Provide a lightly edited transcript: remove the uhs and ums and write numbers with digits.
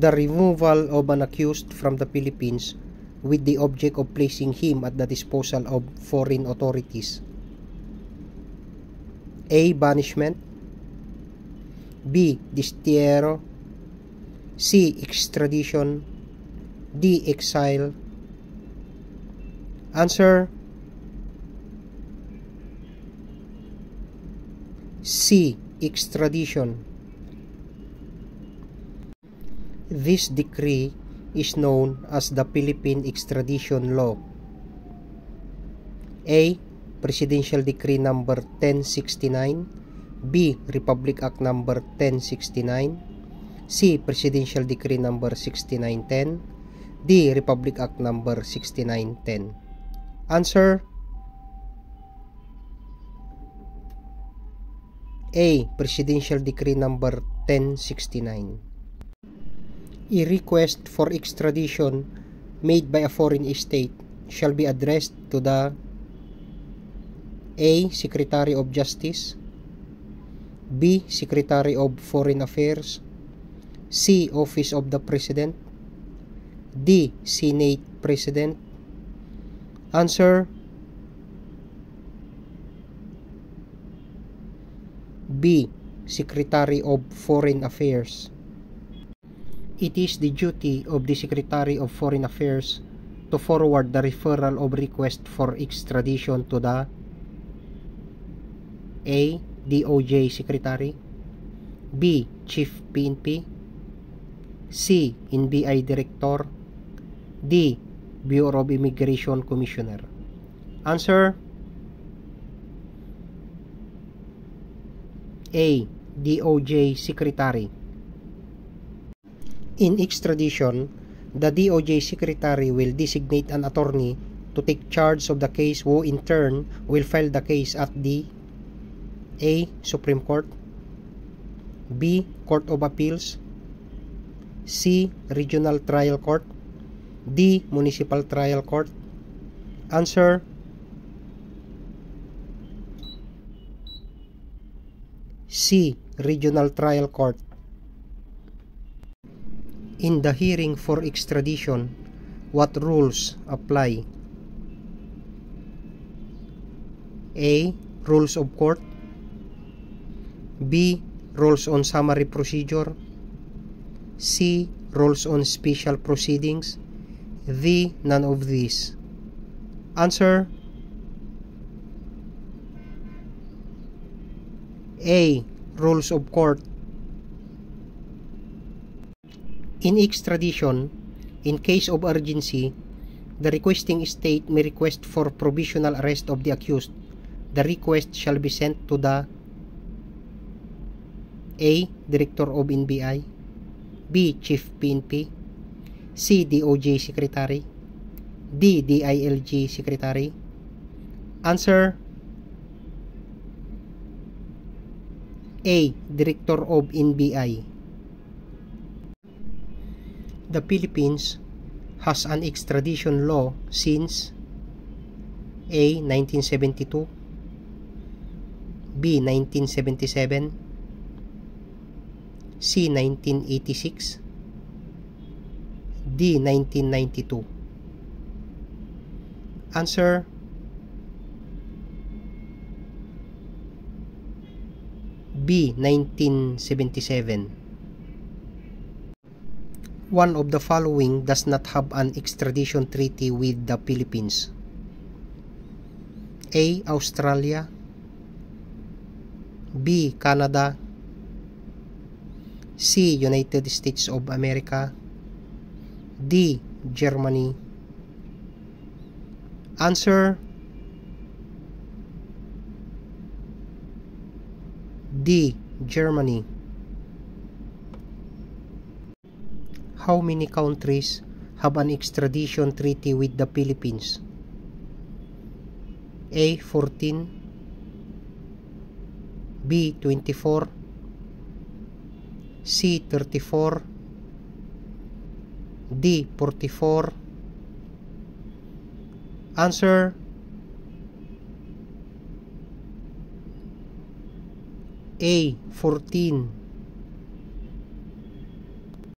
The removal of an accused from the Philippines with the object of placing him at the disposal of foreign authorities. A. Banishment. B. Destierro. C. Extradition. D. Exile. Answer C. Extradition. This decree is known as the Philippine Extradition Law. A. Presidential Decree Number 1069. B. Republic Act Number 1069. C. Presidential Decree Number 6910. D. Republic Act Number 6910. Answer A. Presidential Decree Number 1069. A request for extradition made by a foreign state shall be addressed to the A. Secretary of Justice. B. Secretary of Foreign Affairs. C. Office of the President. D. Senate President. Answer B. Secretary of Foreign Affairs. It is the duty of the Secretary of Foreign Affairs to forward the referral of request for extradition to the A. DOJ Secretary. B. Chief PNP. C. NBI Director. D. Bureau of Immigration Commissioner. Answer A. DOJ Secretary. In extradition, the DOJ Secretary will designate an attorney to take charge of the case, who in turn will file the case at the A. Supreme Court. B. Court of Appeals. C. Regional Trial Court. D. Municipal Trial Court. Answer C. Regional Trial Court. In the hearing for extradition, what rules apply? A. Rules of Court. B. Rules on Summary Procedure. C. Rules on Special Proceedings. D. None of these. Answer A. Rules of Court. In extradition, in case of urgency, the requesting state may request for provisional arrest of the accused. The request shall be sent to the A. Director of NBI. B. Chief PNP. C. DOJ Secretary. D. DILG Secretary. Answer A. Director of NBI. The Philippines has an extradition law since A. 1972. B. 1977. C. 1986. D. 1992. Answer B. 1977. One of the following does not have an extradition treaty with the Philippines. A. Australia. B. Canada. C. United States of America. D. Germany. Answer D. Germany. How many countries have an extradition treaty with the Philippines? A. 14. B. 24. C. 34. D. 44. Answer A. 14.